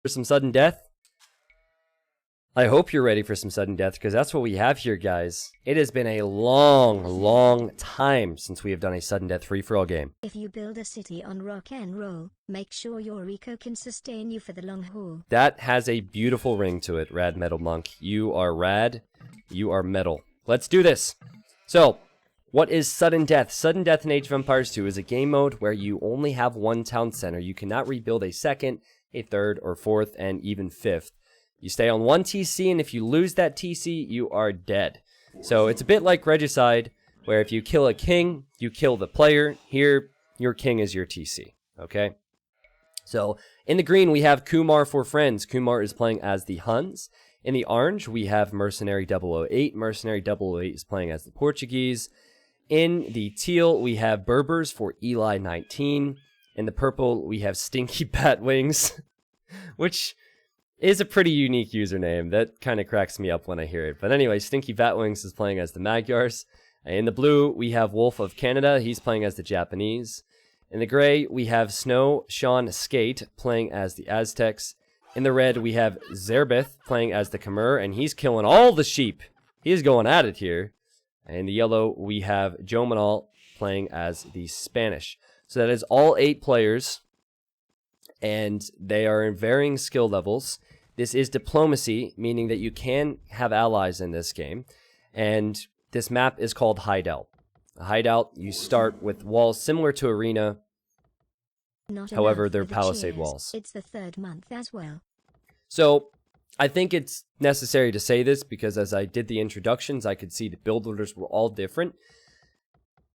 For some sudden death? I hope you're ready for some sudden death, because that's what we have here, guys. It has been a long time since we have done a sudden death free-for-all game. If you build a city on rock and roll, make sure your eco can sustain you for the long haul. That has a beautiful ring to it, Rad Metal Monk. You are rad. You are metal. Let's do this. So, what is sudden death? Sudden death in Age of Empires 2 is a game mode where you only have one town center. You cannot rebuild a second, a third, or fourth, and even fifth. You stay on one TC, and if you lose that TC, you are dead. So it's a bit like Regicide, where if you kill a king, you kill the player. Here, your king is your TC, okay? So in the green, we have Kumar for friends. Kumar is playing as the Huns. In the orange, we have Mercenary 008. Mercenary 008 is playing as the Portuguese. In the teal, we have Berbers for Eli 19. In the purple, we have Stinky Batwings, which is a pretty unique username. That kind of cracks me up when I hear it. But anyway, Stinky Batwings is playing as the Magyars. In the blue, we have Wolf of Canada. He's playing as the Japanese. In the gray, we have Snow Sean Skate playing as the Aztecs. In the red, we have Zerbeth playing as the Khmer, and he's killing all the sheep. He is going at it here. In the yellow, we have Joe Manal playing as the Spanish. So that is all 8 players, and they are in varying skill levels. This is diplomacy, meaning that you can have allies in this game. And this map is called Hideout. A Hideout, you start with walls similar to Arena. However, they're palisade walls. It's the 3rd month as well. So, I think it's necessary to say this because as I did the introductions, I could see the build orders were all different.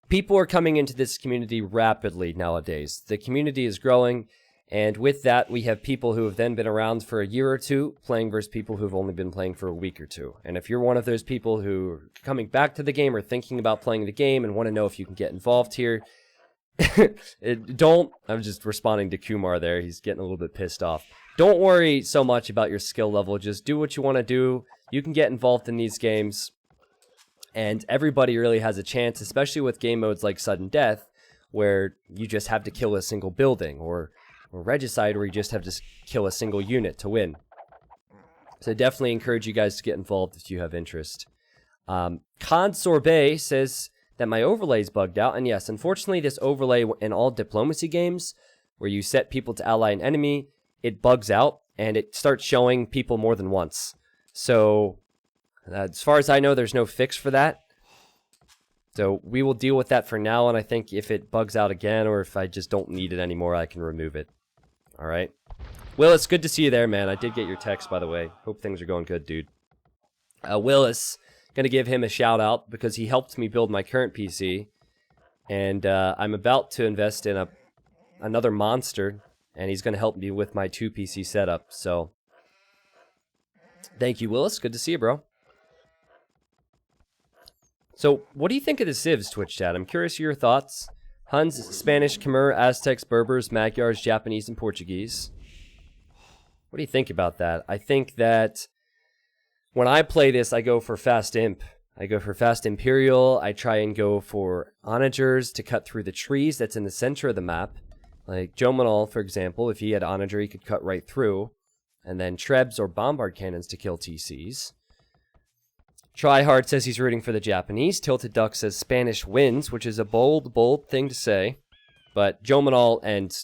People are coming into this community rapidly nowadays. The community is growing. And with that, we have people who have then been around for a year or two playing versus people who've only been playing for a week or two. And if you're one of those people who are coming back to the game or thinking about playing the game and want to know if you can get involved here, I'm just responding to Kumar there. He's getting a little bit pissed off. Don't worry so much about your skill level. Just do what you want to do. You can get involved in these games. And everybody really has a chance, especially with game modes like Sudden Death, where you just have to kill a single building, or Regicide, where you just have to kill a single unit to win. So I definitely encourage you guys to get involved if you have interest. Khan Sorbet says that my overlay is bugged out, and yes, unfortunately this overlay in all diplomacy games, where you set people to ally an enemy, it bugs out, and it starts showing people more than once. So, as far as I know, there's no fix for that. So we will deal with that for now, and I think if it bugs out again, or if I just don't need it anymore, I can remove it. Alright. Willis, good to see you there, man. I did get your text, by the way. Hope things are going good, dude. Willis, gonna give him a shout out, because he helped me build my current PC. And I'm about to invest in another monster, and he's gonna help me with my 2 PC setup, so thank you, Willis. Good to see you, bro. So, what do you think of the Civs, Twitch chat? I'm curious of your thoughts. Huns, Spanish, Khmer, Aztecs, Berbers, Magyars, Japanese, and Portuguese. What do you think about that? I think that when I play this, I go for Fast Imp. I go for Fast Imperial. I try and go for Onagers to cut through the trees that's in the center of the map. Like Joe Manal, for example, if he had Onager, he could cut right through. And then Trebs or Bombard Cannons to kill TCs. Tryhard says he's rooting for the Japanese. Tilted Duck says Spanish wins, which is a bold thing to say. But Joe Manal and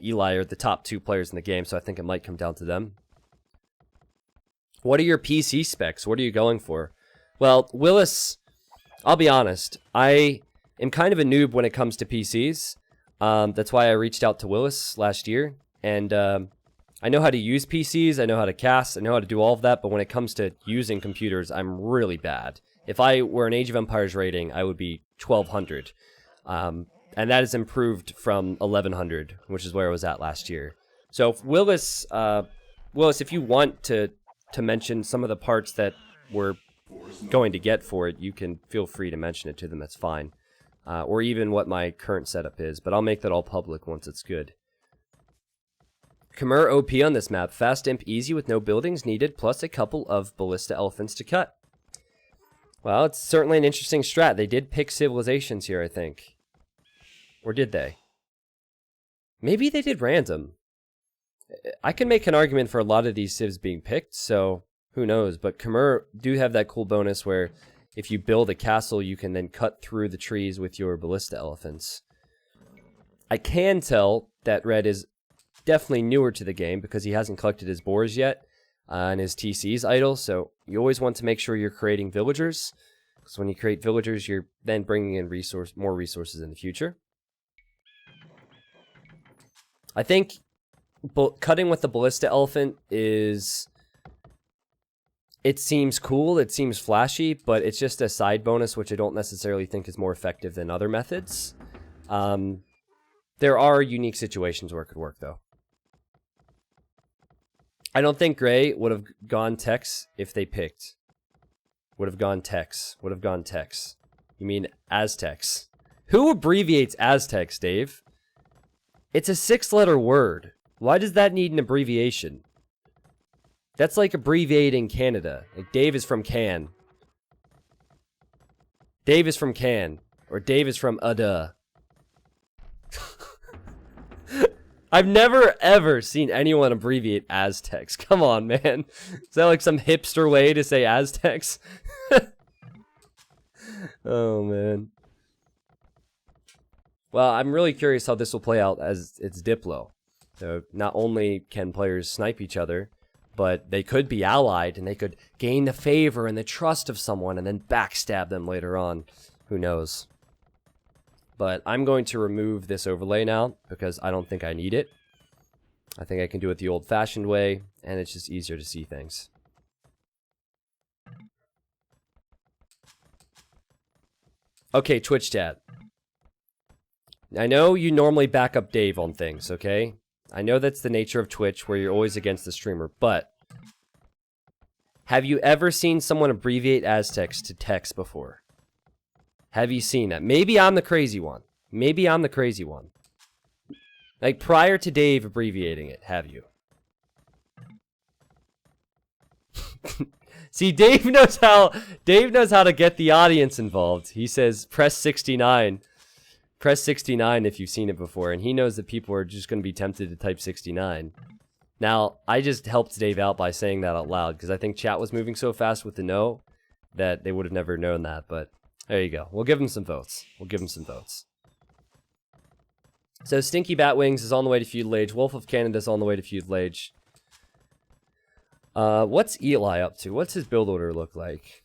Eli are the top 2 players in the game, so I think it might come down to them. What are your PC specs? What are you going for? Well, Willis, I'll be honest. I am kind of a noob when it comes to PCs. That's why I reached out to Willis last year. And I know how to use PCs, I know how to cast, I know how to do all of that, but when it comes to using computers, I'm really bad. If I were an Age of Empires rating, I would be 1200. And that has improved from 1100, which is where I was at last year. So if Willis, if you want to mention some of the parts that we're going to get for it, you can feel free to mention it to them, that's fine. Or even what my current setup is, but I'll make that all public once it's good. Khmer OP on this map. Fast Imp easy with no buildings needed, plus a couple of Ballista Elephants to cut. Well, it's certainly an interesting strat. They did pick civilizations here, I think. Or did they? Maybe they did random. I can make an argument for a lot of these civs being picked, so who knows. But Khmer do have that cool bonus where if you build a castle, you can then cut through the trees with your ballista elephants. I can tell that Red is definitely newer to the game because he hasn't collected his boars yet, and his TC's idle, so you always want to make sure you're creating villagers, because when you create villagers, you're then bringing in more resources in the future. I think cutting with the ballista elephant is... It seems cool, it seems flashy, but it's just a side bonus, which I don't necessarily think is more effective than other methods. There are unique situations where it could work, though. I don't think Gray would have gone Tex if they picked. Would have gone Tex. Would have gone Tex. You mean Aztecs. Who abbreviates Aztecs, Dave? It's a 6-letter word. Why does that need an abbreviation? That's like abbreviating Canada. Like Dave is from Can. Dave is from Can. Or Dave is from Ada. I've never ever seen anyone abbreviate Aztecs. Come on, man. Is that like some hipster way to say Aztecs? Oh, man. Well, I'm really curious how this will play out as it's Diplo. So not only can players snipe each other, but they could be allied and they could gain the favor and the trust of someone and then backstab them later on. Who knows? But I'm going to remove this overlay now because I don't think I need it. I think I can do it the old-fashioned way, and it's just easier to see things. Okay, Twitch chat. I know you normally back up Dave on things, okay? I know that's the nature of Twitch, where you're always against the streamer, but... Have you ever seen someone abbreviate Aztecs to Tex before? Have you seen that? Maybe I'm the crazy one. Maybe I'm the crazy one. Like, prior to Dave abbreviating it, have you? See, Dave knows how to get the audience involved. He says, press 69. Press 69 if you've seen it before, and he knows that people are just going to be tempted to type 69. Now, I just helped Dave out by saying that out loud, because I think chat was moving so fast with the no that they would have never known that, but... There you go. We'll give him some votes. We'll give him some votes. So Stinky Batwings is on the way to Feudal Age. Wolf of Canada is on the way to Feudal Age. What's Eli up to? What's his build order look like?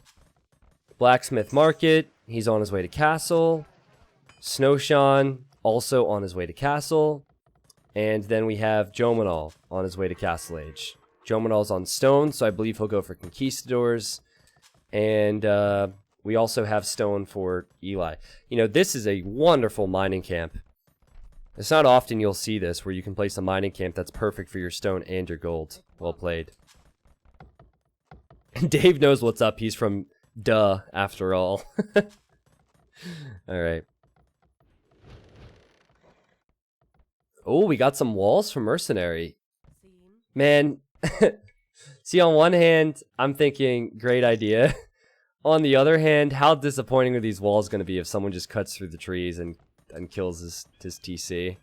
Blacksmith Market. He's on his way to Castle. Snowshawn also on his way to Castle. And then we have Jomanal on his way to Castle Age. Jomanal's on Stone, so I believe he'll go for Conquistadors. And, we also have stone for Eli. You know, this is a wonderful mining camp. It's not often you'll see this, where you can place a mining camp that's perfect for your stone and your gold. Well played. Dave knows what's up. He's from Duh, after all. Alright. Oh, we got some walls for Mercenary. Man. See, on one hand, I'm thinking, great idea. On the other hand, how disappointing are these walls going to be if someone just cuts through the trees and kills his TC?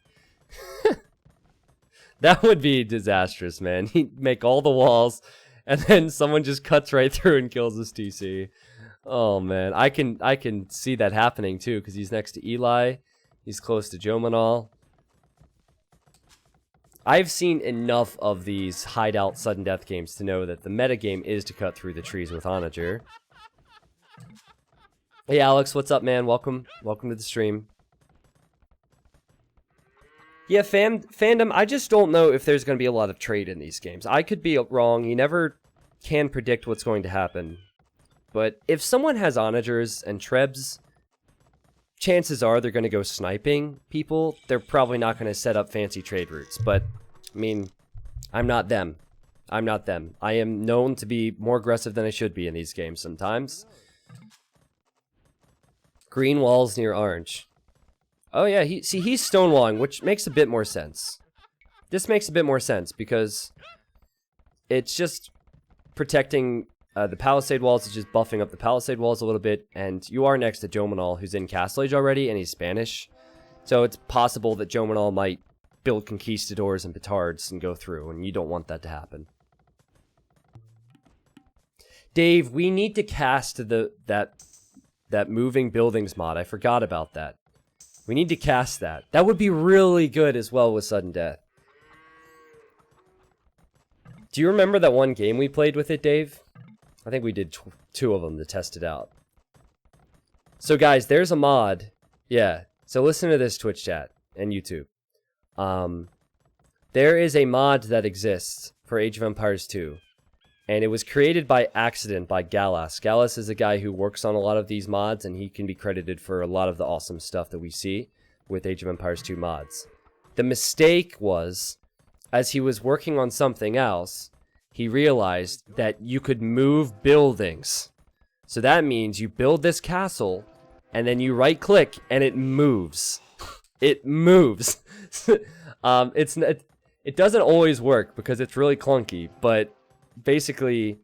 That would be disastrous, man. He'd make all the walls, and then someone just cuts right through and kills his TC. Oh, man. I can see that happening, too, because he's next to Eli. He's close to Jomanal. I've seen enough of these hideout sudden death games to know that the metagame is to cut through the trees with Onager. Hey Alex, what's up, man? Welcome to the stream. Yeah, fandom, I just don't know if there's going to be a lot of trade in these games. I could be wrong. You never can predict what's going to happen. But if someone has onagers and trebs, chances are they're going to go sniping people. They're probably not going to set up fancy trade routes. But, I mean, I'm not them. I'm not them. I am known to be more aggressive than I should be in these games sometimes. Green walls near orange. Oh yeah, he's stonewalling, which makes a bit more sense. This makes a bit more sense because it's just protecting the palisade walls. It's just buffing up the palisade walls a little bit, and you are next to Jomanal, who's in Castle Age already, and he's Spanish. So it's possible that Jomanal might build conquistadors and petards and go through, and you don't want that to happen. Dave, we need to cast that moving buildings mod. I forgot about that. We need to cast that. That would be really good as well with sudden death. Do you remember that one game we played with it, Dave? I think we did 2 of them to test it out. So guys, there's a mod. Yeah. So listen to this, Twitch chat and YouTube. There is a mod that exists for Age of Empires 2. And it was created by accident by Gallas. Gallas is a guy who works on a lot of these mods, and he can be credited for a lot of the awesome stuff that we see with Age of Empires 2 mods. The mistake was, as he was working on something else, he realized that you could move buildings. So that means you build this castle, and then you right-click, and it moves. It moves. It doesn't always work, because it's really clunky, but basically,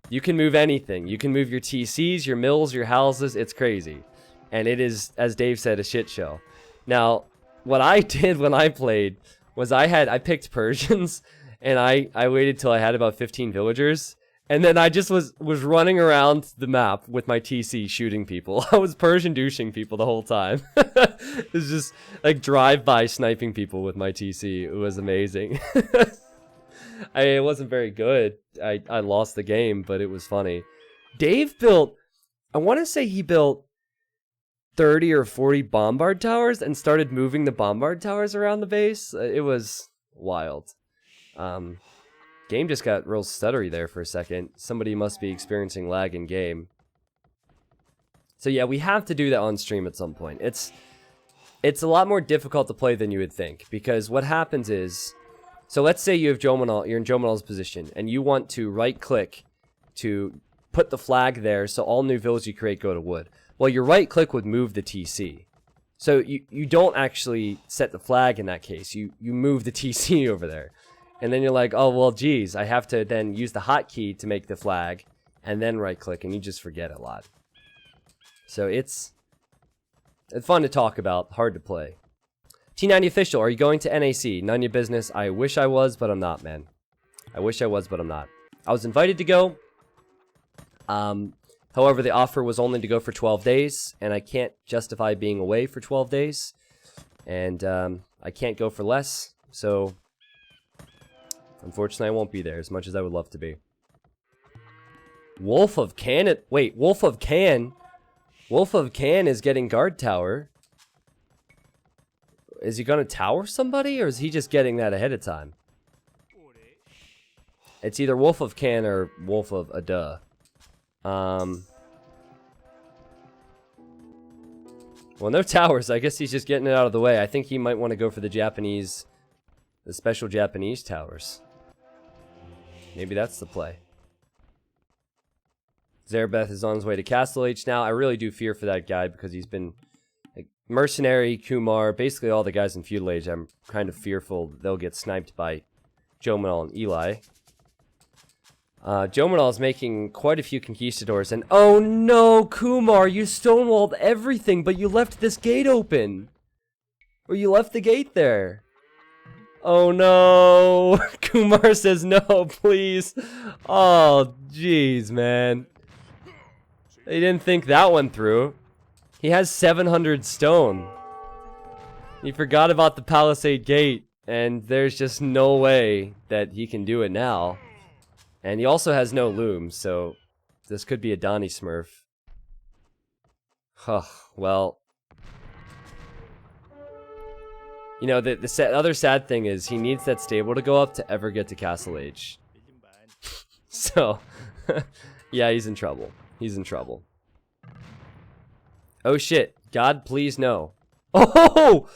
you can move anything. You can move your TCs, your mills, your houses. It's crazy. And it is, as Dave said, a shit show. Now, what I did when I played was I picked Persians, and I waited till I had about 15 villagers, and then I just was running around the map with my TC shooting people. I was Persian douching people the whole time. It was just like drive-by sniping people with my TC. It was amazing. It wasn't very good. I lost the game, but it was funny. Dave built, I want to say he built 30 or 40 bombard towers and started moving the bombard towers around the base. It was wild. Game just got real stuttery there for a second. Somebody must be experiencing lag in game. So yeah, we have to do that on stream at some point. It's a lot more difficult to play than you would think, because what happens is, so let's say you have Jomanal, you're in Jomanal's position, and you want to right-click to put the flag there so all new villas you create go to wood. Well, your right-click would move the TC. So you don't actually set the flag in that case. You move the TC over there. And then you're like, oh, well, geez, I have to then use the hotkey to make the flag, and then right-click, and you just forget a lot. So it's fun to talk about, hard to play. T90 official, are you going to NAC? None of your business. I wish I was, but I'm not, man. I wish I was, but I'm not. I was invited to go. However, the offer was only to go for 12 days, and I can't justify being away for 12 days. And I can't go for less, so unfortunately I won't be there as much as I would love to be. Wolf of Can, wait, Wolf of Can? Wolf of Can is getting guard tower. Is he gonna tower somebody, or is he just getting that ahead of time? It's either Wolf of Can or Wolf of Ada. Well, no towers. I guess he's just getting it out of the way. I think he might want to go for the special Japanese towers. Maybe that's the play. Zerbeth is on his way to Castle H now. I really do fear for that guy because he's been... Mercenary, Kumar, basically all the guys in Feudal Age, I'm kind of fearful they'll get sniped by Jomanal and Eli. Jomanal is making quite a few conquistadors, and oh no, Kumar, you stonewalled everything, but you left this gate open. Or you left the gate there. Oh no, Kumar says no, please. Oh, jeez, man. They didn't think that one through. He has 700 stone. He forgot about the palisade gate, and there's just no way that he can do it now. And he also has no looms, so this could be a Donnie Smurf. Huh, well. You know, the other sad thing is he needs that stable to go up to ever get to Castle Age. So, yeah, he's in trouble. He's in trouble. Oh shit, God please no. Oh!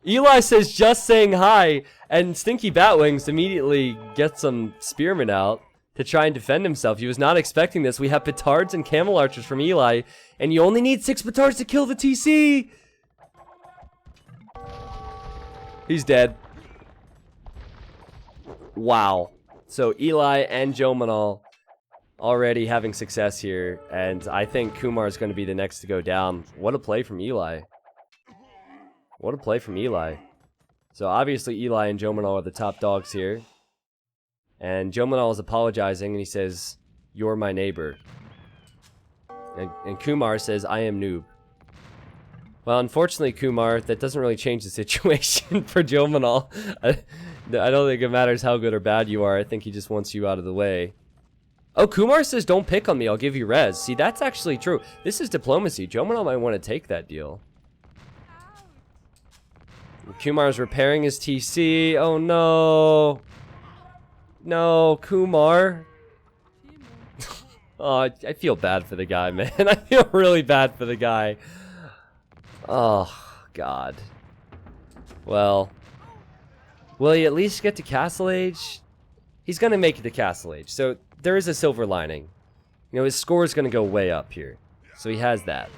Eli says just saying hi, and Stinky Batwings immediately gets some spearmen out to try and defend himself. He was not expecting this. We have petards and camel archers from Eli, and you only need 6 petards to kill the TC! He's dead. Wow. So Eli and Jomanal already having success here, and I think Kumar is going to be the next to go down. What a play from Eli. What a play from Eli. So obviously Eli and Jomanal are the top dogs here. And Jomanal is apologizing and he says, "You're my neighbor." And Kumar says, "I am noob." Well, unfortunately, Kumar, that doesn't really change the situation for Jomanal. I don't think it matters how good or bad you are. I think he just wants you out of the way. Oh, Kumar says, "Don't pick on me, I'll give you res." See, that's actually true. This is diplomacy. Jomanal might want to take that deal. Kumar's repairing his TC. Oh, no. No, Kumar. Oh, I feel bad for the guy, man. I feel really bad for the guy. Oh, God. Well, will he at least get to Castle Age? He's going to make it to Castle Age, so there is a silver lining. You know, his score is going to go way up here, so he has that.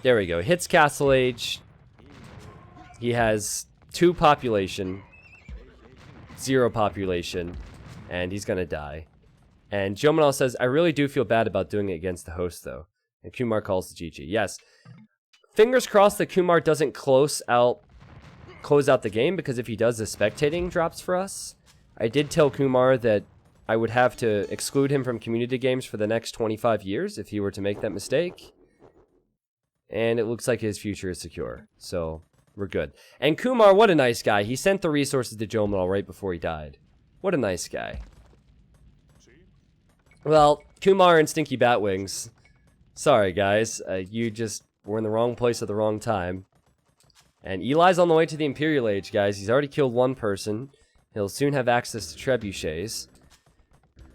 There we go. Hits Castle Age. He has 2 population, 0 population, and he's going to die. And Jomanal says, "I really do feel bad about doing it against the host, though." And Kumar calls the GG. Yes. Fingers crossed that Kumar doesn't close out the game, because if he does, the spectating drops for us. I did tell Kumar that I would have to exclude him from community games for the next 25 years if he were to make that mistake. And it looks like his future is secure. So, we're good. And Kumar, what a nice guy. He sent the resources to Jomanal right before he died. What a nice guy. Well, Kumar and Stinky Batwings, sorry guys, you just were in the wrong place at the wrong time. And Eli's on the way to the Imperial Age, guys. He's already killed 1 person. He'll soon have access to trebuchets.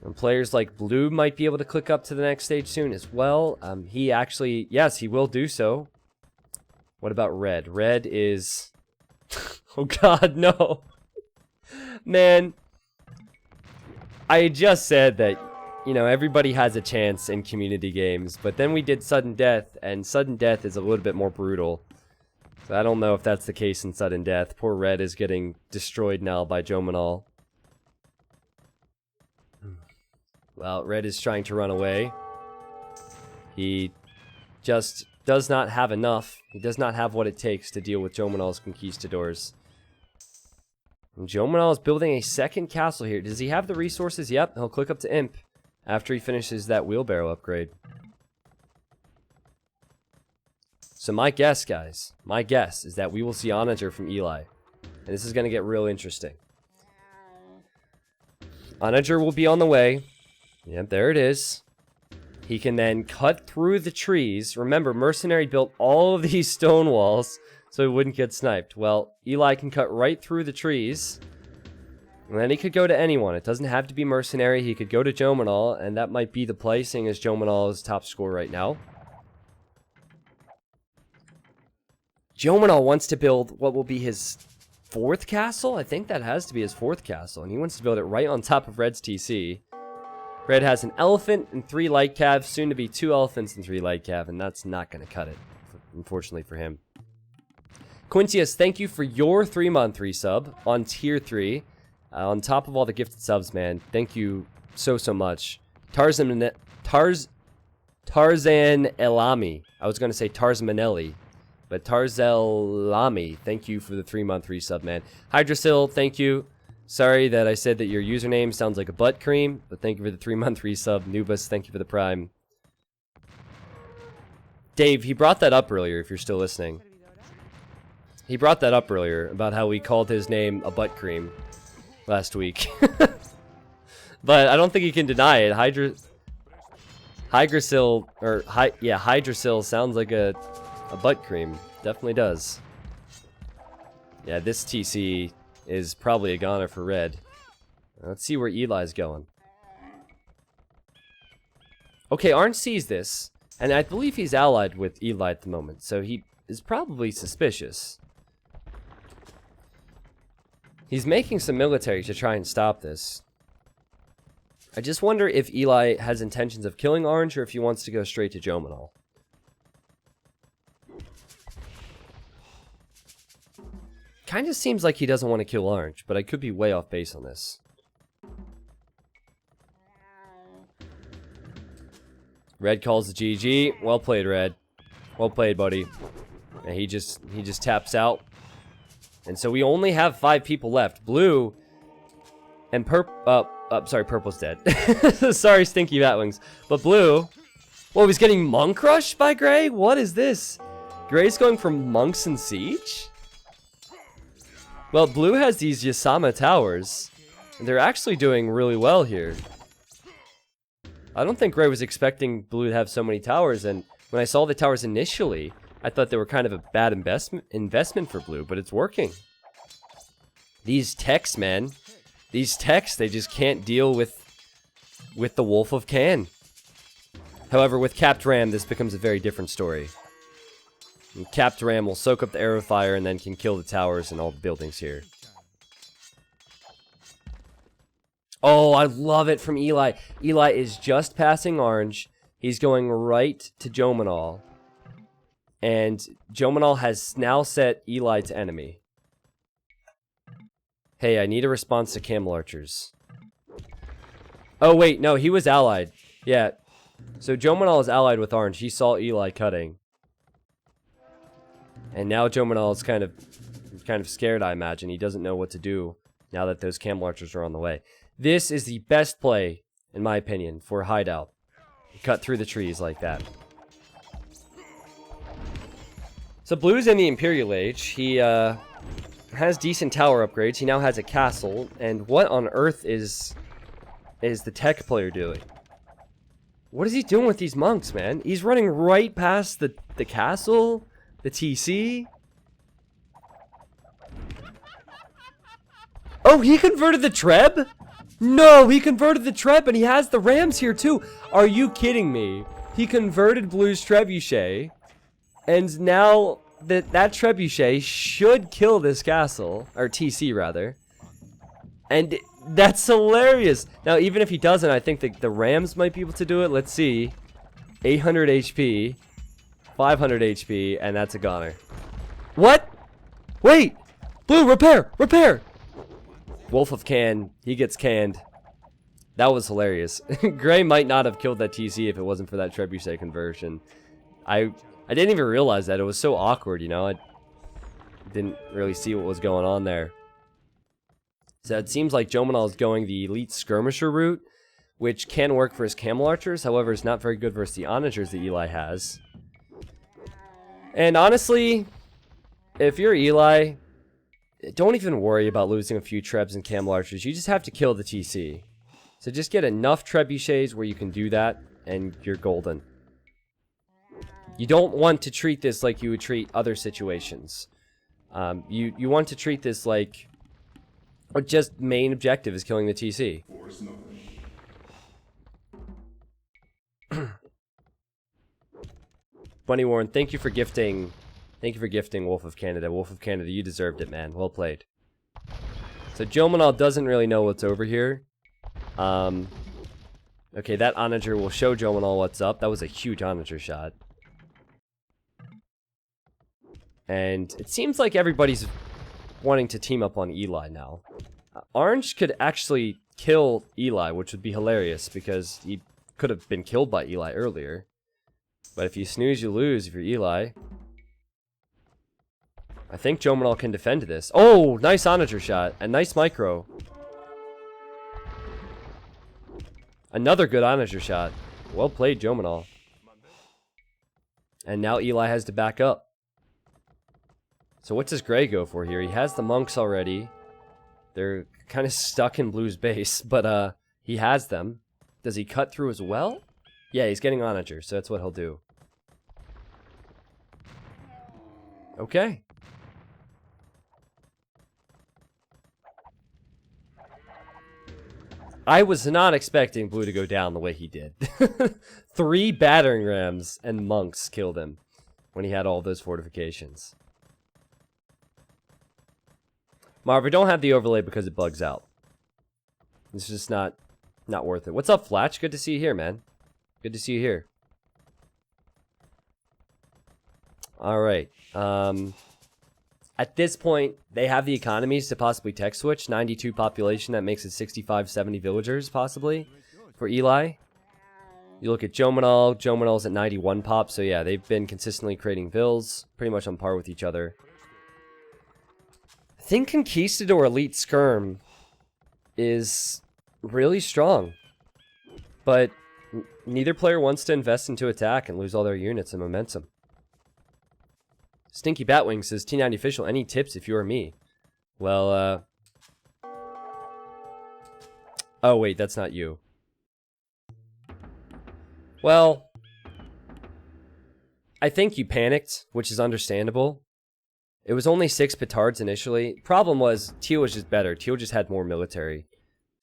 And players like Blue might be able to click up to the next stage soon as well. He actually, yes, he will do so. What about Red? Red is... oh God, no. Man, I just said that, you know, everybody has a chance in community games, but then we did Sudden Death, and Sudden Death is a little bit more brutal. So I don't know if that's the case in Sudden Death. Poor Red is getting destroyed now by Jomanal. Well, Red is trying to run away. He just does not have enough. He does not have what it takes to deal with Jomanal's conquistadors. And Jomanal is building a second castle here. Does he have the resources? Yep, he'll click up to Imp after he finishes that wheelbarrow upgrade. So my guess, guys, my guess is that we will see Onager from Eli. And this is going to get real interesting. Onager will be on the way. Yep, there it is. He can then cut through the trees. Remember, Mercenary built all of these stone walls so he wouldn't get sniped. Well, Eli can cut right through the trees. And then he could go to anyone. It doesn't have to be Mercenary. He could go to Jomanal, and that might be the play, seeing as Jomanal is top scorer right now. Jomanal wants to build what will be his 4th castle? I think that has to be his 4th castle, and he wants to build it right on top of Red's TC. Red has an elephant and 3 light cav, soon to be 2 elephants and 3 light cav, and that's not going to cut it, unfortunately for him. Quintius, thank you for your 3-month resub on tier 3. On top of all the gifted subs, man, thank you so much. Tarzan Elami. I was going to say Tarzan Manelli, but Tarzelami, thank you for the 3-month resub, man. Hydrasil, thank you. Sorry that I said that your username sounds like a butt cream, but thank you for the 3-month resub. Nubus, thank you for the prime. Dave, he brought that up earlier, if you're still listening. He brought that up earlier, about how we called his name a butt cream last week. But I don't think he can deny it. Hydrasil sounds like a butt cream. Definitely does. Yeah, this TC is probably a goner for Red. Let's see where Eli's going. Okay, Arn sees this, and I believe he's allied with Eli at the moment, so he is probably suspicious. He's making some military to try and stop this. I just wonder if Eli has intentions of killing Orange or if he wants to go straight to Jomanal. Kind of seems like he doesn't want to kill Orange, but I could be way off base on this. Red calls the GG. Well played, Red. Well played, buddy. And he just taps out. And so we only have 5 people left. Blue and sorry, purple's dead. Sorry, Stinky Batwings. But blue... Whoa, he's getting monk rushed by gray? What is this? Gray's going from monks and siege? Well, blue has these Yasama towers. And they're actually doing really well here. I don't think gray was expecting blue to have so many towers. And when I saw the towers initially, I thought they were kind of a bad investment for blue. But it's working. These techs, man. These techs, they just can't deal with the Wolf of Can. However, with Capped Ram, this becomes a very different story. And Capped Ram will soak up the arrow fire and then can kill the towers and all the buildings here. Oh, I love it from Eli. Eli is just passing orange. He's going right to Jomanal. And Jomanal has now set Eli to enemy. Hey, I need a response to Camel Archers. Oh, wait, no, he was allied. Yeah. So Jomanal is allied with orange. He saw Eli cutting. And now Jomanal is kind of scared, I imagine. He doesn't know what to do now that those Camel Archers are on the way. This is the best play, in my opinion, for Hideout. Cut through the trees like that. So Blue's in the Imperial Age. He has decent tower upgrades. He now has a castle. And what on earth is the tech player doing? What is he doing with these monks, man? He's running right past the castle, the TC. Oh, he converted the Treb? No, he converted the Treb and he has the Rams here too. Are you kidding me? He converted Blue's Trebuchet. And now that Trebuchet should kill this castle. Or TC, rather. And that's hilarious. Now, even if he doesn't, I think the Rams might be able to do it. Let's see. 800 HP. 500 HP. And that's a goner. What? Wait! Blue, repair! Repair! Wolf of Can. He gets canned. That was hilarious. Gray might not have killed that TC if it wasn't for that Trebuchet conversion. I didn't even realize that. It was so awkward, you know? I didn't really see what was going on there. So it seems like Jomanal is going the Elite Skirmisher route, which can work for his Camel Archers. However, it's not very good versus the Onagers that Eli has. And honestly, if you're Eli, don't even worry about losing a few Trebs and Camel Archers. You just have to kill the TC. So just get enough Trebuchets where you can do that, and you're golden. You don't want to treat this like you would treat other situations. You want to treat this like... Or just main objective is killing the TC. Bunny Warren, thank you for gifting Wolf of Canada. Wolf of Canada, you deserved it, man. Well played. So Jomanal doesn't really know what's over here. Okay, that Onager will show Jomanal what's up. That was a huge Onager shot. And it seems like everybody's wanting to team up on Eli now. Orange could actually kill Eli, which would be hilarious because he could have been killed by Eli earlier. But if you snooze, you lose if you're Eli. I think Jomanal can defend this. Oh, nice Onager shot. And nice micro. Another good Onager shot. Well played, Jomanal. And now Eli has to back up. So what does Gray go for here? He has the monks already. They're kind of stuck in Blue's base, but he has them. Does he cut through as well? Yeah, he's getting Onager, so that's what he'll do. Okay. I was not expecting Blue to go down the way he did. 3 battering rams and monks killed him when he had all those fortifications. Marv, I don't have the overlay because it bugs out. It's just not worth it. What's up, Flatch? Good to see you here, man. Good to see you here. Alright. At this point, they have the economies to possibly tech switch. 92 population, that makes it 65, 70 villagers, possibly, for Eli. You look at Jomanal. Jomanal's at 91 pop, so yeah, they've been consistently creating vills, pretty much on par with each other. I think Conquistador Elite Skirm is really strong. But neither player wants to invest into attack and lose all their units and momentum. Stinky Batwing says, T90 official, any tips if you were me? Well, oh wait, that's not you. Well, I think you panicked, which is understandable. It was only 6 petards initially. Problem was, Teal was just better. Teal just had more military.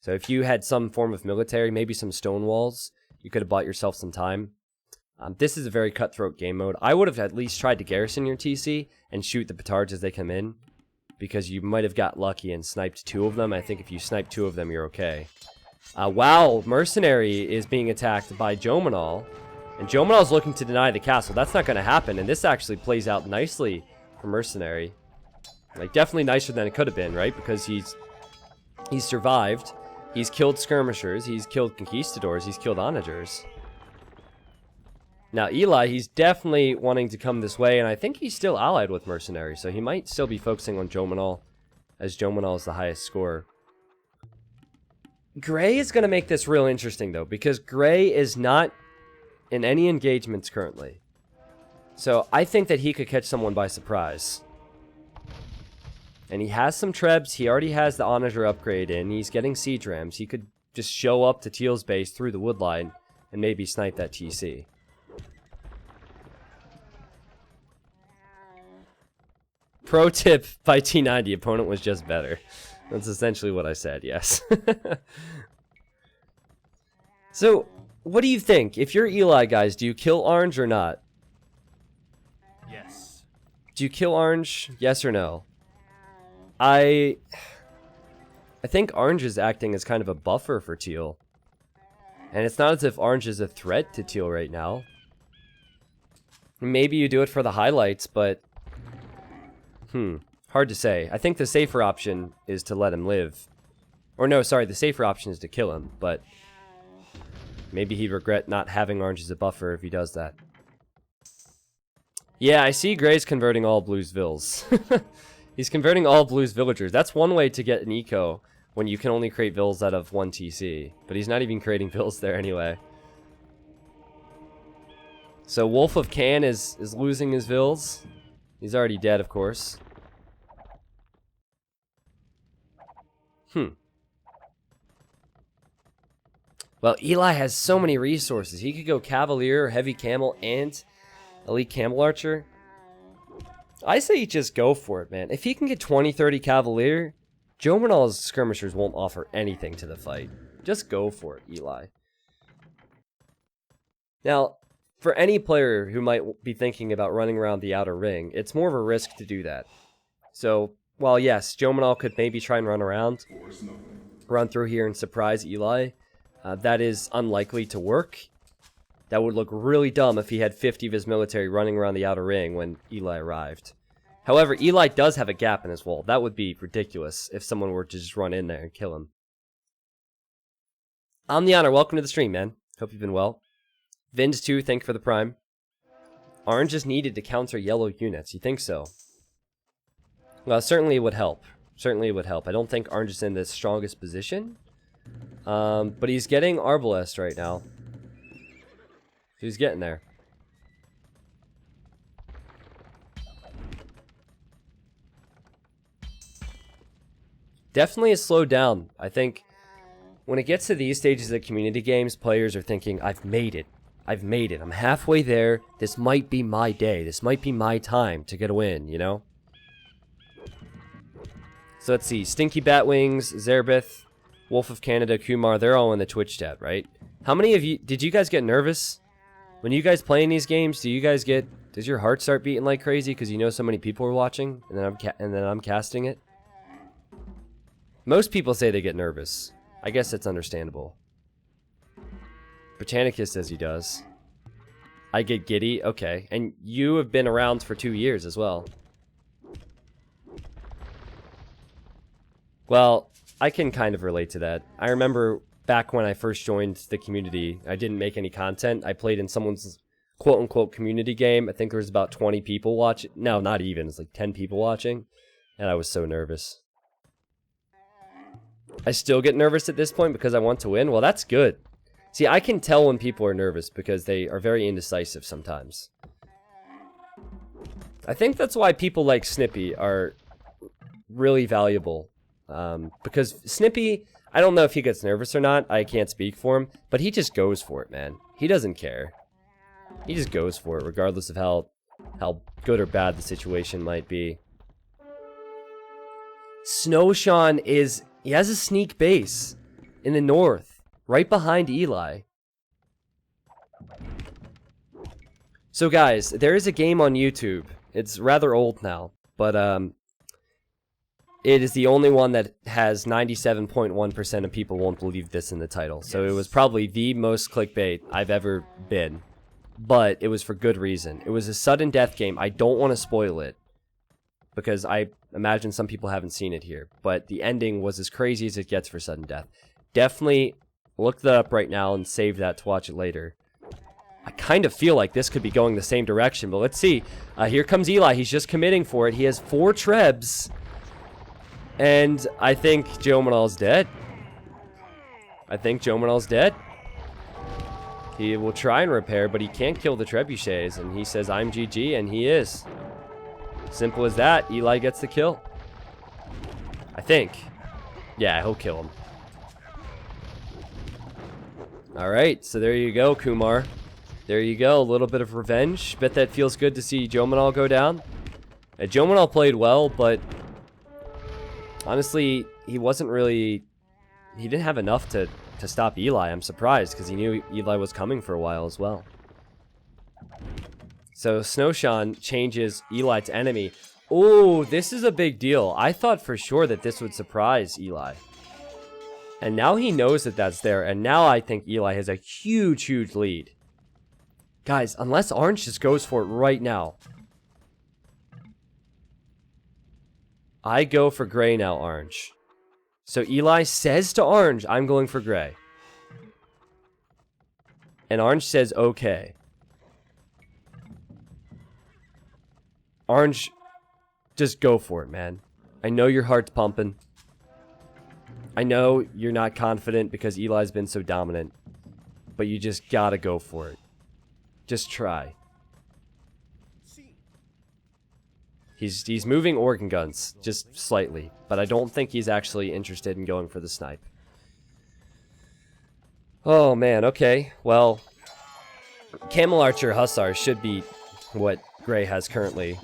So if you had some form of military, maybe some stone walls, you could have bought yourself some time. This is a very cutthroat game mode. I would have at least tried to garrison your TC and shoot the petards as they come in, because you might have got lucky and sniped 2 of them. I think if you snipe 2 of them, you're okay. Wow, Mercenary is being attacked by Jomanal, and Jomanal is looking to deny the castle. That's not going to happen, and this actually plays out nicely for Mercenary. Like, definitely nicer than it could have been, right? Because he's survived. He's killed skirmishers. He's killed conquistadors. He's killed onagers. Now, Eli, he's definitely wanting to come this way, and I think he's still allied with Mercenary, so he might still be focusing on Jomanal, as Jomanal is the highest scorer. Gray is going to make this real interesting, though, because Gray is not in any engagements currently. So I think that he could catch someone by surprise. And he has some trebs. He already has the Onager upgrade in. He's getting siege rams. He could just show up to Teal's base through the wood line and maybe snipe that TC. Pro tip by T90, opponent was just better. That's essentially what I said, yes. So, what do you think? If you're Eli, guys, do you kill Orange or not? Yes. Do you kill Orange? Yes or no? I think Orange is acting as kind of a buffer for Teal. And it's not as if Orange is a threat to Teal right now. Maybe you do it for the highlights, but... hard to say. I think the safer option is to let him live. Or no, sorry, the safer option is to kill him, but... maybe he'd regret not having Orange as a buffer if he does that. Yeah, I see Gray's converting all Blue's vills. He's converting all Blue's villagers. That's one way to get an eco when you can only create vills out of 1 TC. But he's not even creating vills there anyway. So Wolf of Can is losing his vills. He's already dead, of course. Well, Eli has so many resources. He could go Cavalier, Heavy Camel, and Elite Camel Archer. I say just go for it, man. If he can get 20-30 Cavalier, Jomanal's skirmishers won't offer anything to the fight. Just go for it, Eli. Now, for any player who might be thinking about running around the outer ring, it's more of a risk to do that. So, while yes, Jomanal could maybe try and run through here and surprise Eli, that is unlikely to work. That would look really dumb if he had 50 of his military running around the outer ring when Eli arrived. However, Eli does have a gap in his wall. That would be ridiculous if someone were to just run in there and kill him. I'm the Honor. Welcome to the stream, man. Hope you've been well. Vind2, thank you for the prime. Orange is needed to counter yellow units. You think so? Well, certainly it would help. Certainly it would help. I don't think Orange is in the strongest position. But he's getting Arbalest right now. He's getting there. Definitely has slowed down. I think when it gets to these stages of community games, players are thinking, I've made it. I've made it. I'm halfway there. This might be my day. This might be my time to get a win, you know? So let's see. Stinky Batwings, Zerbeth, Wolf of Canada, Kumar, they're all in the Twitch chat, right? How many of you... did you guys get nervous? When you guys play in these games, do you guys get... does your heart start beating like crazy because you know so many people are watching and then I'm casting it? Most people say they get nervous. I guess that's understandable. Britannicus says he does. I get giddy? Okay. And you have been around for 2 years as well. Well, I can kind of relate to that. I remember back when I first joined the community, I didn't make any content. I played in someone's quote-unquote community game. I think there was about 20 people watching. No, not even. It's like 10 people watching. And I was so nervous. I still get nervous at this point because I want to win. Well, that's good. See, I can tell when people are nervous because they are very indecisive sometimes. I think that's why people like Snippy are really valuable. Because Snippy, I don't know if he gets nervous or not. I can't speak for him. But he just goes for it, man. He doesn't care. He just goes for it regardless of how good or bad the situation might be. Snowshawn is... He has a sneak base in the north, right behind Eli. So guys, there is a game on YouTube. It's rather old now, but it is the only one that has 97.1% of people won't believe this in the title. So it was probably the most clickbait I've ever been. But it was for good reason. It was a sudden death game. I don't want to spoil it, because I imagine some people haven't seen it here. But the ending was as crazy as it gets for sudden death. Definitely look that up right now and save that to watch it later. I kind of feel like this could be going the same direction, but let's see. Here comes Eli. He's just committing for it. He has 4 trebs. And I think Joe Manal's dead. He will try and repair, but he can't kill the trebuchets. And he says, I'm GG, and he is. Simple as that. Eli gets the kill. I think. Yeah, he'll kill him. Alright, so there you go, Kumar. There you go, a little bit of revenge. Bet that feels good to see Joe Manal go down. Joe Manal played well, but... honestly, he wasn't really... he didn't have enough to stop Eli. I'm surprised, because he knew Eli was coming for a while as well. So Snowshawn changes Eli to enemy. Oh, this is a big deal. I thought for sure that this would surprise Eli. And now he knows that that's there. And now I think Eli has a huge, huge lead. Guys, unless Orange just goes for it right now. I go for Gray now, Orange. So Eli says to Orange, I'm going for Gray. And Orange says, okay. Orange, just go for it, man. I know your heart's pumping. I know you're not confident because Eli's been so dominant. But you just gotta go for it. Just try. He's moving organ guns, just slightly. But I don't think he's actually interested in going for the snipe. Oh, man, okay. Well, Camel Archer Hussar should be what Gray has currently.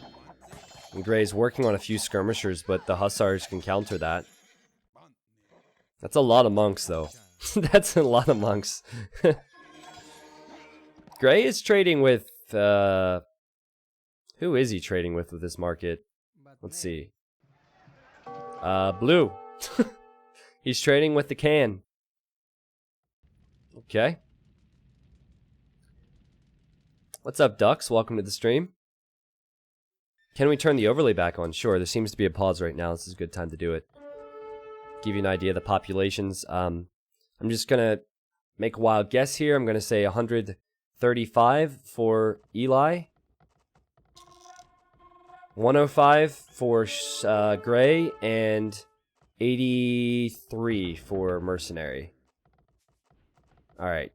And Gray's working on a few skirmishers, but the Hussars can counter that. That's a lot of monks, though. That's a lot of monks. Gray is trading with... who is he trading with this market? Let's see. Blue. He's trading with the can. Okay. What's up, Ducks? Welcome to the stream. Can we turn the overlay back on? Sure, there seems to be a pause right now. This is a good time to do it. Give you an idea of the populations. I'm just going to make a wild guess here. I'm going to say 135 for Eli. 105 for Gray, and 83 for Mercenary. Alright.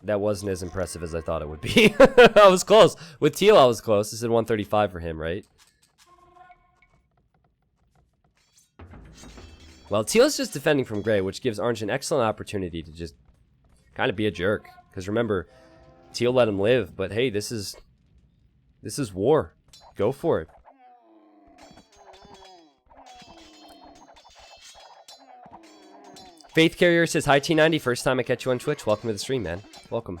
That wasn't as impressive as I thought it would be. I was close. With Teal, I was close. I said 135 for him, right? Well, Teal's just defending from Gray, which gives Orange an excellent opportunity to just kind of be a jerk. Because remember, Teal let him live, but hey, this is war. Go for it. Faith Carrier says, hi T90, first time I catch you on Twitch. Welcome to the stream, man. Welcome.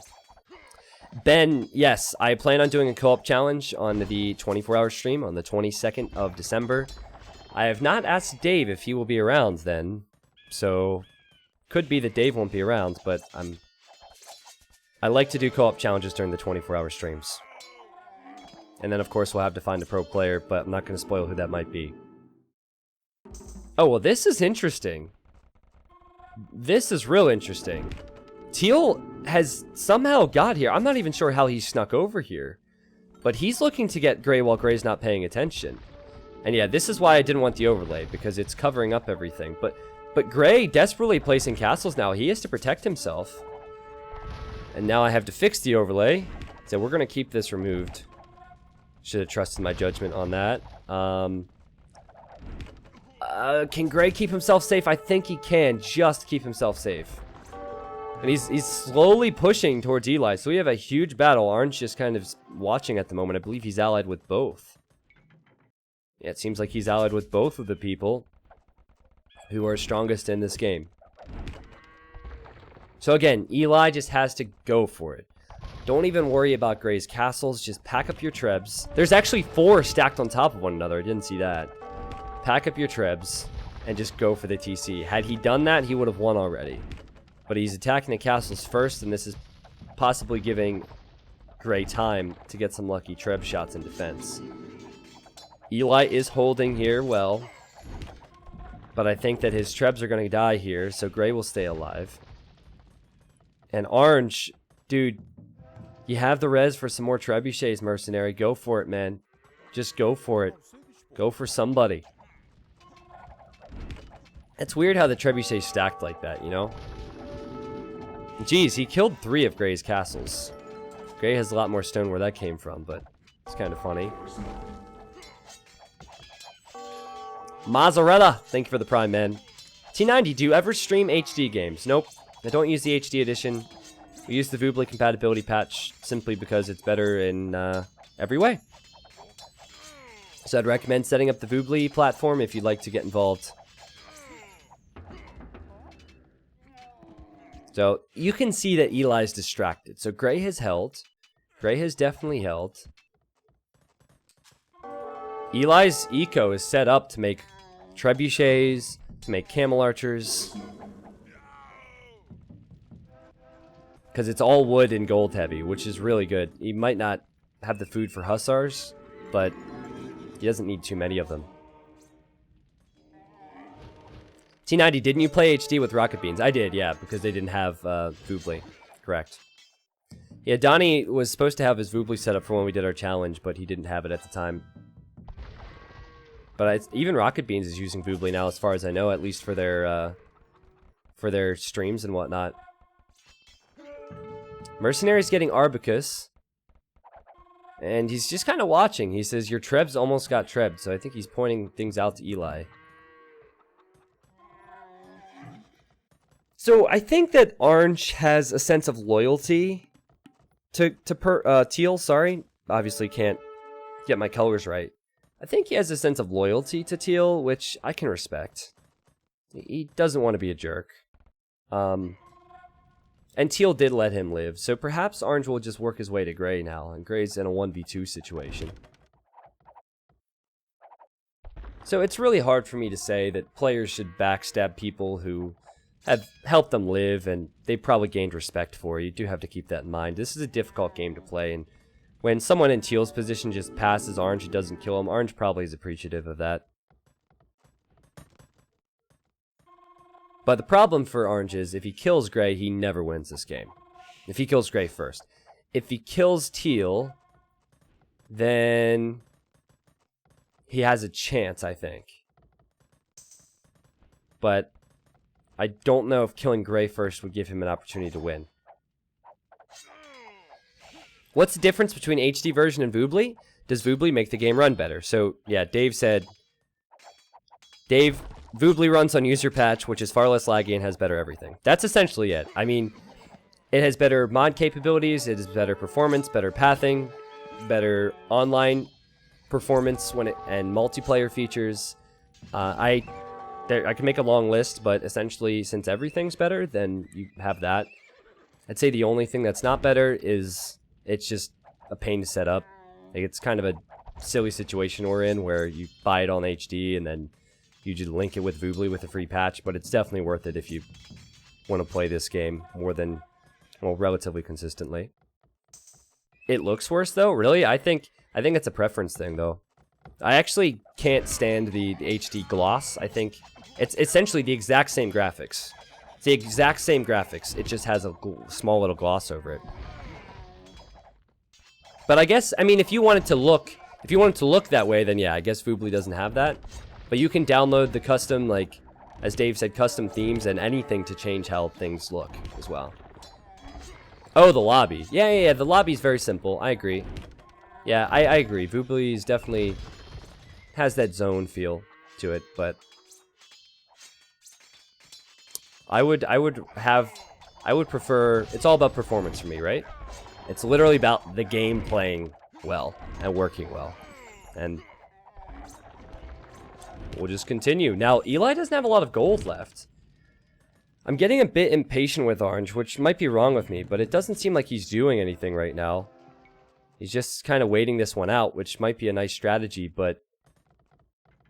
Ben, yes, I plan on doing a co-op challenge on the 24-hour stream on the 22nd of December. I have not asked Dave if he will be around then, so could be that Dave won't be around, but I like to do co-op challenges during the 24-hour streams. And then, of course, we'll have to find a pro player, but I'm not going to spoil who that might be. Oh, well, this is interesting. This is real interesting. Teal has somehow got here. I'm not even sure how he snuck over here. But he's looking to get Gray while Gray's not paying attention. And yeah, this is why I didn't want the overlay, because it's covering up everything. But Gray desperately placing castles now. He has to protect himself. And now I have to fix the overlay. So we're going to keep this removed. Should have trusted my judgment on that. Can Gray keep himself safe? I think he can just keep himself safe. And he's slowly pushing towards Eli. So we have a huge battle. Orange just kind of watching at the moment. I believe he's allied with both. Yeah, it seems like he's allied with both of the people who are strongest in this game. So again, Eli just has to go for it. Don't even worry about Gray's castles. Just pack up your trebs. There's actually 4 stacked on top of one another. I didn't see that. Pack up your trebs and just go for the TC. Had he done that, he would have won already. But he's attacking the castles first, and this is possibly giving Gray time to get some lucky treb shots in defense. Eli is holding here well. But I think that his trebs are going to die here, so Gray will stay alive. And Orange, dude, you have the res for some more trebuchets, Mercenary. Go for it, man. Just go for it. Go for somebody. It's weird how the trebuchet stacked like that, you know? Jeez, he killed 3 of Gray's castles. Gray has a lot more stone where that came from, but it's kind of funny. Mozzarella, thank you for the prime, man. T90, do you ever stream HD games? Nope, I don't use the HD edition. We use the Voobly compatibility patch simply because it's better in every way. So I'd recommend setting up the Voobly platform if you'd like to get involved. So you can see that Eli's distracted. So Gray has held. Gray has definitely held. Eli's eco is set up to make trebuchets, to make camel archers. Because it's all wood and gold heavy, which is really good. He might not have the food for hussars, but he doesn't need too many of them. T90, didn't you play HD with Rocket Beans? I did, yeah, because they didn't have Voobly. Correct. Yeah, Donnie was supposed to have his Voobly set up for when we did our challenge, but he didn't have it at the time. But even Rocket Beans is using Voobly now, as far as I know, at least for their streams and whatnot. Mercenary's getting Arbicus. And he's just kind of watching. He says, your trebs almost got trebbed, so I think he's pointing things out to Eli. So I think that Orange has a sense of loyalty to Teal, sorry. Obviously can't get my colors right. I think he has a sense of loyalty to Teal, which I can respect. He doesn't want to be a jerk. And Teal did let him live, so perhaps Orange will just work his way to Gray now, and Gray's in a 1v2 situation. So it's really hard for me to say that players should backstab people who have helped them live, and they probably gained respect for you. You do have to keep that in mind. This is a difficult game to play, and when someone in Teal's position just passes Orange and doesn't kill him, Orange probably is appreciative of that. But the problem for Orange is, if he kills Gray, he never wins this game. If he kills Gray first. If he kills Teal, then he has a chance, I think. But I don't know if killing Gray first would give him an opportunity to win. What's the difference between HD version and Voobly? Does Voobly make the game run better? So, yeah, Dave said... Voobly runs on user patch, which is far less laggy and has better everything. That's essentially it. I mean, it has better mod capabilities, it has better performance, better pathing, better online performance and multiplayer features. I can make a long list, but essentially, since everything's better, then you have that. I'd say the only thing that's not better is it's just a pain to set up. Like, it's kind of a silly situation we're in where you buy it on HD and then you just link it with Voobly with a free patch, but it's definitely worth it if you want to play this game more than, well, relatively consistently. It looks worse, though? Really? I think it's a preference thing, though. I actually can't stand the HD gloss. I think it's essentially the exact same graphics. It's the exact same graphics. It just has a small little gloss over it. But I guess, I mean, if you wanted to look If you want it to look that way, then yeah, I guess Voobly doesn't have that. But you can download the custom, like, as Dave said, custom themes and anything to change how things look as well. Oh, the lobby. Yeah, the lobby's very simple. I agree. Yeah, I agree. Voobly's definitely has that zone feel to it, but I would prefer, it's all about performance for me, right? It's literally about the game playing well and working well. And we'll just continue. Now, Eli doesn't have a lot of gold left. I'm getting a bit impatient with Orange, which might be wrong with me, but it doesn't seem like he's doing anything right now. He's just kind of waiting this one out, which might be a nice strategy, but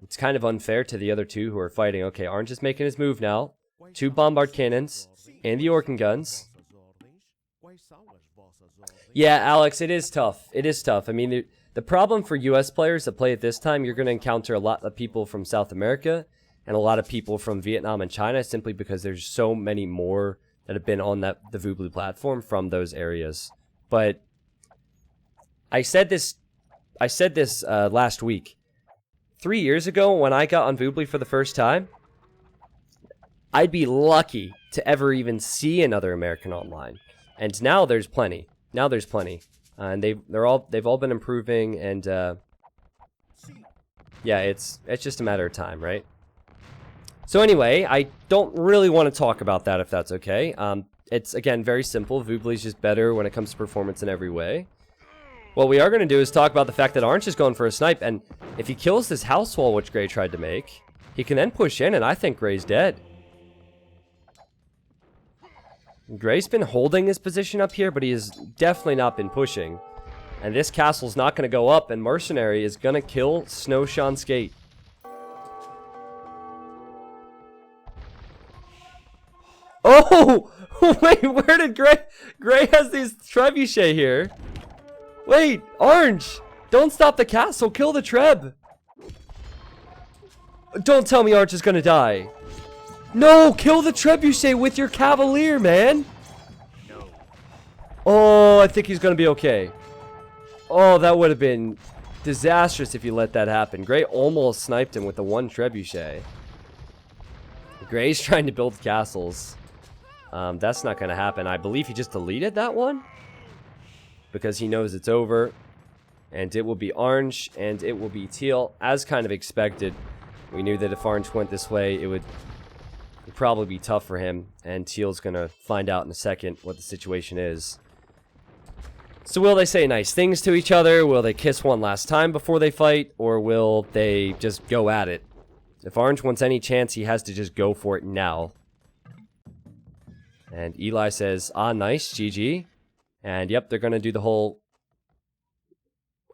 it's kind of unfair to the other two who are fighting. Okay, Orange is making his move now. 2 bombard cannons and the Orkan guns. Yeah, Alex, it is tough. It is tough. I mean, the problem for US players that play at this time, you're going to encounter a lot of people from South America and a lot of people from Vietnam and China, simply because there's so many more that have been on the Voobly platform from those areas. But I said this last week. 3 years ago, when I got on Voobly for the first time, I'd be lucky to ever even see another American online. And now there's plenty. And they've all been improving, and yeah, it's just a matter of time, right? So anyway, I don't really want to talk about that, if that's okay. It's, again, very simple. Voobly's just better when it comes to performance in every way. What we are going to do is talk about the fact that Orange is going for a snipe, and if he kills this house wall, which Gray tried to make, he can then push in, and I think Gray's dead. Gray's been holding his position up here, but he has definitely not been pushing. And this castle's not going to go up, and Mercenary is going to kill Snowshawn Skate. Oh! Wait, where did Gray... Gray has these trebuchet here. Wait, Orange! Don't stop the castle, kill the Treb! Don't tell me Orange is going to die. No, kill the trebuchet with your Cavalier, man. No. Oh, I think he's going to be okay. Oh, that would have been disastrous if you let that happen. Gray almost sniped him with the 1 trebuchet. Gray's trying to build castles. That's not going to happen. I believe he just deleted that one, because he knows it's over. And it will be Orange, and it will be Teal, as kind of expected. We knew that if Orange went this way, it would probably be tough for him, and Teal's gonna find out in a second what the situation is. So will they say nice things to each other? Will they kiss one last time before they fight? Or will they just go at it? If Orange wants any chance, he has to just go for it now. And Eli says, ah, nice, GG. And yep, they're gonna do the whole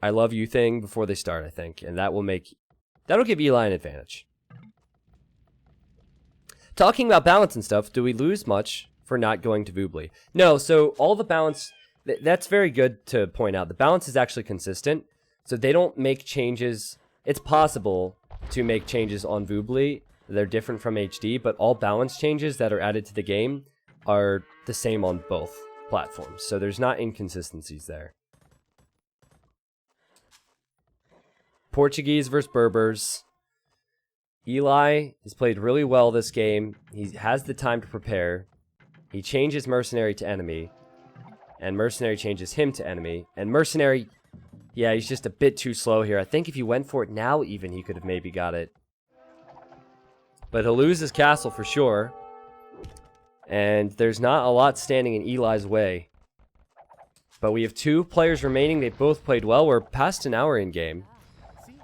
I love you thing before they start, I think. And that'll give Eli an advantage. Talking about balance and stuff, do we lose much for not going to Voobly? No, so all the balance, that's very good to point out. The balance is actually consistent, so they don't make changes. It's possible to make changes on Voobly. They're different from HD, but all balance changes that are added to the game are the same on both platforms, so there's not inconsistencies there. Portuguese versus Berbers. Eli has played really well this game. He has the time to prepare. He changes Mercenary to enemy. And Mercenary changes him to enemy. And Mercenary, yeah, he's just a bit too slow here. I think if he went for it now even, he could have maybe got it. But he'll lose his castle for sure. And there's not a lot standing in Eli's way. But we have 2 players remaining. They both played well. We're past an hour in game.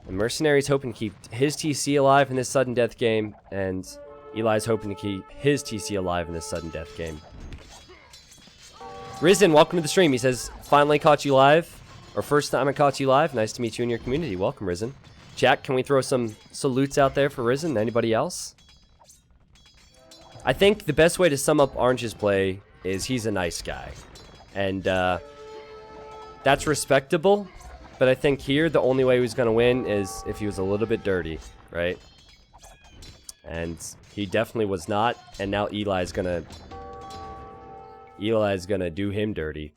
And Mercenary's hoping to keep his TC alive in this sudden death game, and Eli's hoping to keep his TC alive in this sudden death game. Risen, welcome to the stream. He says, finally caught you live, or first time I caught you live. Nice to meet you in your community. Welcome, Risen. Chat, can we throw some salutes out there for Risen? Anybody else? I think the best way to sum up Orange's play is he's a nice guy. And that's respectable. But I think here, the only way he was going to win is if he was a little bit dirty, right? And he definitely was not. And now Eli's going to do him dirty.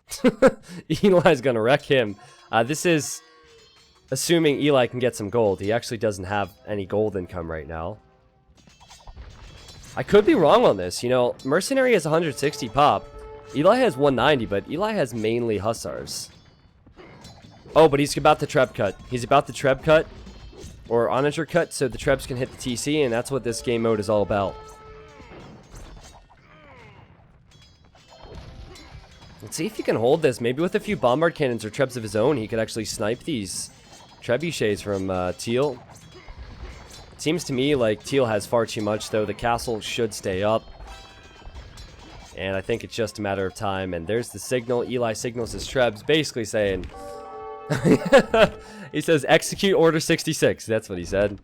Eli's going to wreck him. This is Assuming Eli can get some gold. He actually doesn't have any gold income right now. I could be wrong on this. You know, Mercenary has 160 pop. Eli has 190, but Eli has mainly Hussars. Oh, but he's about to Treb cut. He's about to Treb cut. Or Onager cut, so the Trebs can hit the TC, and that's what this game mode is all about. Let's see if he can hold this. Maybe with a few Bombard Cannons or Trebs of his own, he could actually snipe these Trebuchets from Teal. It seems to me like Teal has far too much, though. The castle should stay up. And I think it's just a matter of time. And there's the signal. Eli signals his Trebs, basically saying... He says, execute Order 66. That's what he said.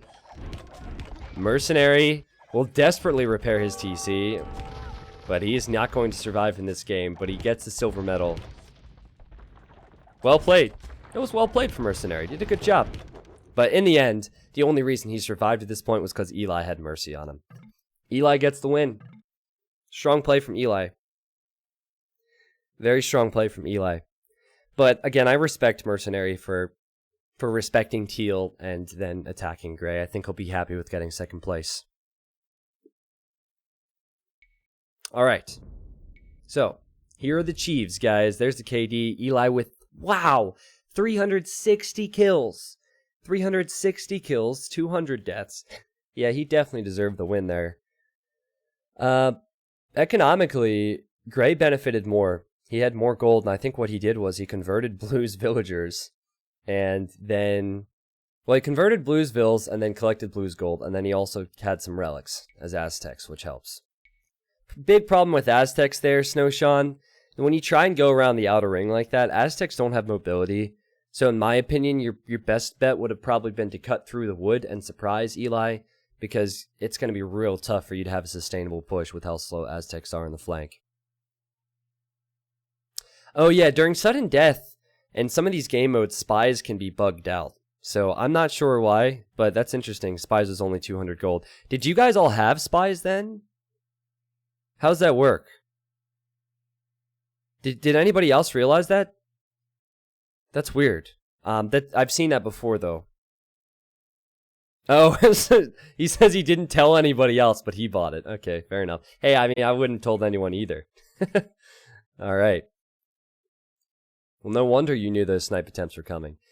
Mercenary will desperately repair his TC. But he is not going to survive in this game. But he gets the silver medal. Well played. It was well played for Mercenary. Did a good job. But in the end, the only reason he survived at this point was because Eli had mercy on him. Eli gets the win. Strong play from Eli. Very strong play from Eli. But again, I respect Mercenary for respecting Teal and then attacking Gray. I think he'll be happy with getting second place. Alright. So, here are the Chiefs, guys. There's the KD. Eli with, wow, 360 kills. 360 kills, 200 deaths. Yeah, he definitely deserved the win there. Economically, Gray benefited more. He had more gold, and I think what he did was he converted Blue's villagers, and then... Well, he converted Blue's vills, and then collected Blue's gold, and then he also had some relics as Aztecs, which helps. Big problem with Aztecs there, Snowshawn. When you try and go around the outer ring like that, Aztecs don't have mobility. So in my opinion, your best bet would have probably been to cut through the wood and surprise Eli, because it's going to be real tough for you to have a sustainable push with how slow Aztecs are in the flank. Oh yeah, during sudden death, in some of these game modes, spies can be bugged out. So I'm not sure why, but that's interesting. Spies is only 200 gold. Did you guys all have spies then? How's that work? Did anybody else realize that? That's weird. I've seen that before though. Oh, he says he didn't tell anybody else, but he bought it. Okay, fair enough. Hey, I mean, I wouldn't have told anyone either. All right. Well, no wonder you knew those snipe attempts were coming.